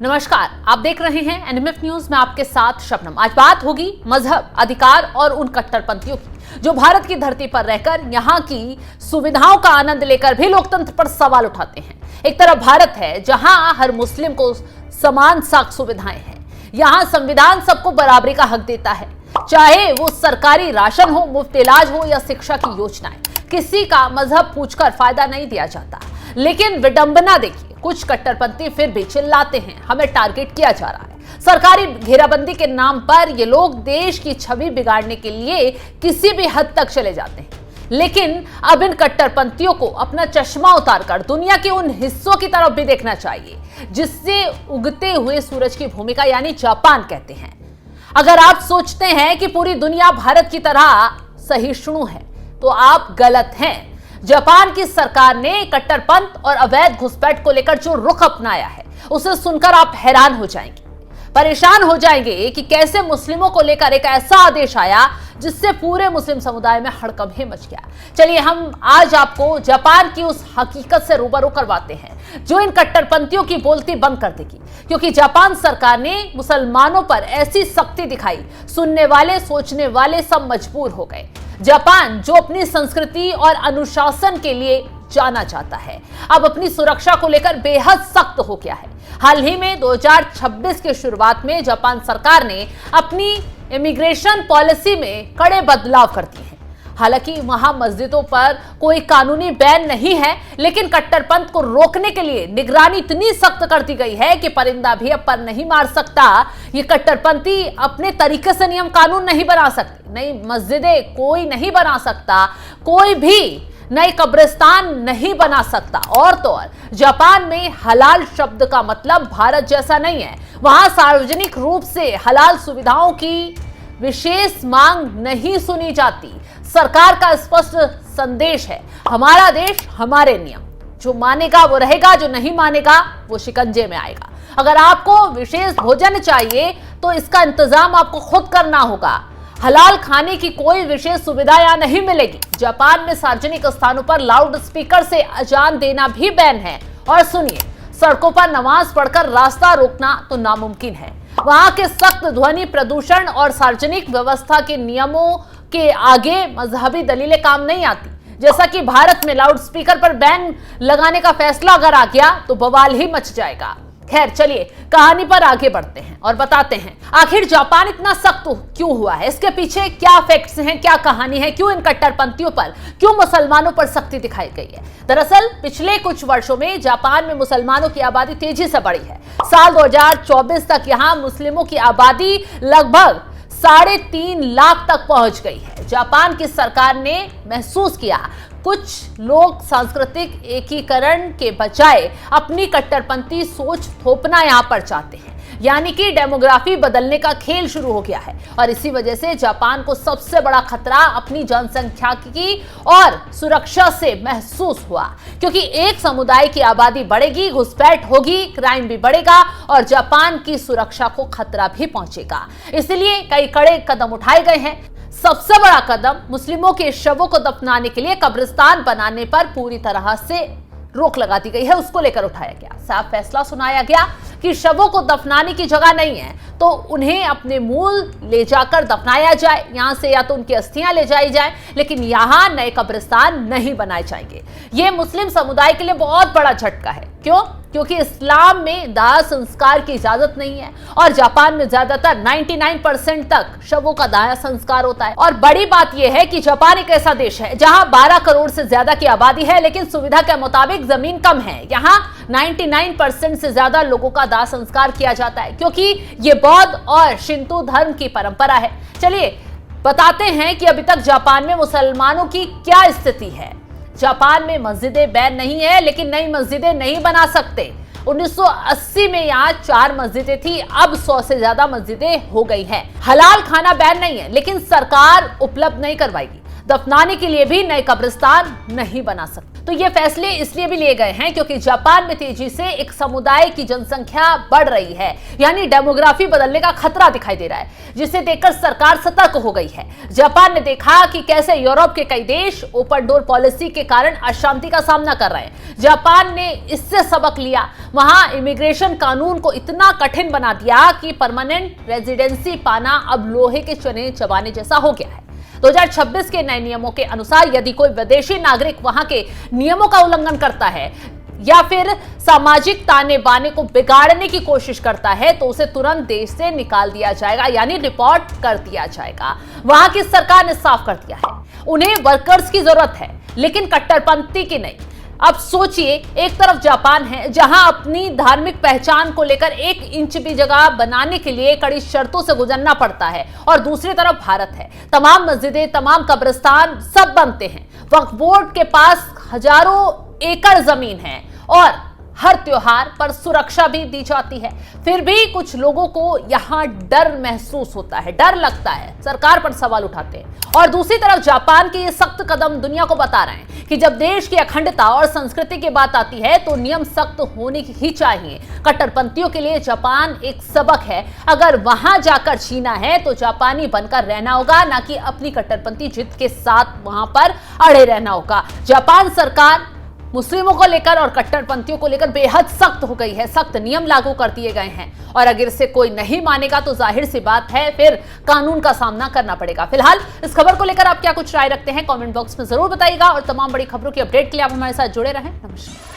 नमस्कार, आप देख रहे हैं एनएमएफ न्यूज में आपके साथ शबनम। आज बात होगी मजहब, अधिकार और उन कट्टरपंथियों की जो भारत की धरती पर रहकर यहाँ की सुविधाओं का आनंद लेकर भी लोकतंत्र पर सवाल उठाते हैं। एक तरफ भारत है जहाँ हर मुस्लिम को समान साख सुविधाएं हैं। यहाँ संविधान सबको बराबरी का हक देता है, चाहे वो सरकारी राशन हो, मुफ्त इलाज हो या शिक्षा की योजनाएं। किसी का मजहब पूछकर फायदा नहीं दिया जाता। लेकिन विडंबना देखिए, कुछ कट्टरपंथी फिर भी चिल्लाते हैं हमें टारगेट किया जा रहा है। सरकारी घेराबंदी के नाम पर ये लोग देश की छवि बिगाड़ने के लिए किसी भी हद तक चले जाते हैं। लेकिन अब इन कट्टरपंथियों को अपना चश्मा उतारकर दुनिया के उन हिस्सों की तरफ भी देखना चाहिए जिससे उगते हुए सूरज की भूमिका यानी जापान कहते हैं। अगर आप सोचते हैं कि पूरी दुनिया भारत की तरह सहिष्णु है तो आप गलत हैं। जापान की सरकार ने कट्टरपंथ और अवैध घुसपैठ को लेकर जो रुख अपनाया है उसे सुनकर आप हैरान हो जाएंगे, परेशान हो जाएंगे कि कैसे मुस्लिमों को लेकर एक ऐसा आदेश आया जिससे पूरे मुस्लिम समुदाय में हड़कंप मच गया। चलिए हम आज आपको जापान की उस हकीकत से रूबरू करवाते हैं जो इन कट्टरपंथियों की बोलती बंद कर देगी, क्योंकि जापान सरकार ने मुसलमानों पर ऐसी सख्ती दिखाई, सुनने वाले सोचने वाले सब मजबूर हो गए। जापान जो अपनी संस्कृति और अनुशासन के लिए जाना चाहता है, अब अपनी सुरक्षा को लेकर बेहद सख्त हो गया है। हाल ही में 2026 के शुरुआत में जापान सरकार ने अपनी इमिग्रेशन पॉलिसी में कड़े बदलाव कर दिए हैं। हालांकि वहां मस्जिदों पर कोई कानूनी बैन नहीं है, लेकिन कट्टरपंथ को रोकने के लिए निगरानी इतनी सख्त कर दी गई है कि परिंदा भी अब पर नहीं मार सकता। ये कट्टरपंथी अपने तरीके से नियम कानून नहीं बना सकते, नई मस्जिदें कोई नहीं बना सकता, कोई भी नई कब्रिस्तान नहीं बना सकता। और तो और जापान में हलाल शब्द का मतलब भारत जैसा नहीं है। वहां सार्वजनिक रूप से हलाल सुविधाओं की विशेष मांग नहीं सुनी जाती। सरकार का स्पष्ट संदेश है, हमारा देश हमारे नियम, जो मानेगा वो रहेगा, जो नहीं मानेगा वो शिकंजे में आएगा। अगर आपको विशेष भोजन चाहिए तो इसका इंतजाम आपको खुद करना होगा। हलाल खाने की कोई विशेष सुविधा यहां नहीं मिलेगी। जापान में सार्वजनिक स्थानों पर लाउड स्पीकर से अजान देना भी बैन है। और सुनिए, सड़कों पर नमाज पढ़कर रास्ता रोकना तो नामुमकिन है। वहां के सख्त ध्वनि प्रदूषण और सार्वजनिक व्यवस्था के नियमों के आगे मजहबी दलीलें काम नहीं आती। जैसा कि भारत में लाउड स्पीकर पर बैन लगाने का फैसला अगर आ गया तो बवाल ही मच जाएगा। खैर चलिए कहानी पर आगे बढ़ते हैं और बताते हैं आखिर जापान इतना सख्त क्यों हुआ है, इसके पीछे क्या फैक्ट्स हैं, क्या कहानी है, क्यों इन कट्टरपंथियों पर, क्यों मुसलमानों पर सख्ती दिखाई गई है। दरअसल पिछले कुछ वर्षों में जापान में मुसलमानों की आबादी तेजी से बढ़ी है। साल 2024 तक यहां मुस्लिमों की आबादी लगभग 3.5 लाख तक पहुंच गई है। जापान की सरकार ने महसूस किया कुछ लोग सांस्कृतिक एकीकरण के बजाय अपनी कट्टरपंथी सोच थोपना यहां पर चाहते हैं, यानी कि डेमोग्राफी बदलने का खेल शुरू हो गया है। और इसी वजह से जापान को सबसे बड़ा खतरा अपनी जनसंख्या की और सुरक्षा से महसूस हुआ, क्योंकि एक समुदाय की आबादी बढ़ेगी, घुसपैठ होगी, क्राइम भी बढ़ेगा और जापान की सुरक्षा को खतरा भी पहुंचेगा। इसलिए कई कड़े कदम उठाए गए हैं। सबसे बड़ा कदम मुस्लिमों के शवों को दफनाने के लिए कब्रिस्तान बनाने पर पूरी तरह से रोक लगा दी गई है, उसको लेकर उठाया गया। साफ फैसला सुनाया गया कि शवों को दफनाने की जगह नहीं है तो उन्हें अपने मूल ले जाकर दफनाया जाए। यहां से या तो उनकी अस्थियां ले जाई जाए, लेकिन यहां नए कब्रिस्तान नहीं बनाए जाएंगे। यह मुस्लिम समुदाय के लिए बहुत बड़ा झटका है। क्यों? क्योंकि इस्लाम में दाह संस्कार की इजाजत नहीं है और जापान में ज्यादातर 99% तक शवों का दाह संस्कार होता है। और बड़ी बात यह है कि जापान एक ऐसा देश है जहां 12 करोड़ से ज्यादा की आबादी है, लेकिन सुविधा के मुताबिक जमीन कम है। यहाँ 99% से ज्यादा लोगों का दाह संस्कार किया जाता है, क्योंकि ये बौद्ध और शिंतो धर्म की परंपरा है। चलिए बताते हैं कि अभी तक जापान में मुसलमानों की क्या स्थिति है। जापान में मस्जिदें बैन नहीं है, लेकिन नई मस्जिदें नहीं बना सकते। 1980 में यहाँ 4 मस्जिदें थी, अब 100 से ज्यादा मस्जिदें हो गई हैं। हलाल खाना बैन नहीं है, लेकिन सरकार उपलब्ध नहीं करवाएगी। दफनाने के लिए भी नए कब्रिस्तान नहीं बना सकते। तो ये फैसले इसलिए भी लिए गए हैं क्योंकि जापान में तेजी से एक समुदाय की जनसंख्या बढ़ रही है, यानी डेमोग्राफी बदलने का खतरा दिखाई दे रहा है, जिसे देखकर सरकार सतर्क हो गई है। जापान ने देखा कि कैसे यूरोप के कई देश ओपन डोर पॉलिसी के कारण अशांति का सामना कर रहे हैं। जापान ने इससे सबक लिया, वहां इमिग्रेशन कानून को इतना कठिन बना दिया कि परमानेंट रेजिडेंसी पाना अब लोहे के चने चबाने जैसा हो गया है। 2026 के नए नियमों के अनुसार यदि कोई विदेशी नागरिक वहां के नियमों का उल्लंघन करता है या फिर सामाजिक ताने बाने को बिगाड़ने की कोशिश करता है तो उसे तुरंत देश से निकाल दिया जाएगा, यानी रिपोर्ट कर दिया जाएगा। वहां की सरकार ने साफ कर दिया है, उन्हें वर्कर्स की जरूरत है लेकिन कट्टरपंथी की नहीं। अब सोचिए, एक तरफ जापान है जहां अपनी धार्मिक पहचान को लेकर 1 इंच भी जगह बनाने के लिए कड़ी शर्तों से गुजरना पड़ता है, और दूसरी तरफ भारत है। तमाम मस्जिदें, तमाम कब्रिस्तान सब बनते हैं। वक्फ बोर्ड के पास हजारों एकड़ जमीन है और हर त्योहार पर सुरक्षा भी दी जाती है। फिर भी कुछ लोगों को यहां डर महसूस होता है, डर लगता है, सरकार पर सवाल उठाते हैं। और दूसरी तरफ जापान के ये सख्त कदम दुनिया को बता रहे हैं कि जब देश की अखंडता और संस्कृति की बात आती है तो नियम सख्त होने ही चाहिए। कट्टरपंथियों के लिए जापान एक सबक है। अगर वहां जाकर जीना है तो जापानी बनकर रहना होगा, ना कि अपनी कट्टरपंथी जिद के साथ वहां पर अड़े रहना होगा। जापान सरकार मुस्लिमों को लेकर और कट्टरपंथियों को लेकर बेहद सख्त हो गई है, सख्त नियम लागू कर दिए गए हैं, और अगर इसे कोई नहीं मानेगा तो जाहिर सी बात है फिर कानून का सामना करना पड़ेगा। फिलहाल इस खबर को लेकर आप क्या कुछ राय रखते हैं कमेंट बॉक्स में जरूर बताइएगा, और तमाम बड़ी खबरों की अपडेट के लिए आप हमारे साथ जुड़े रहें। नमस्कार।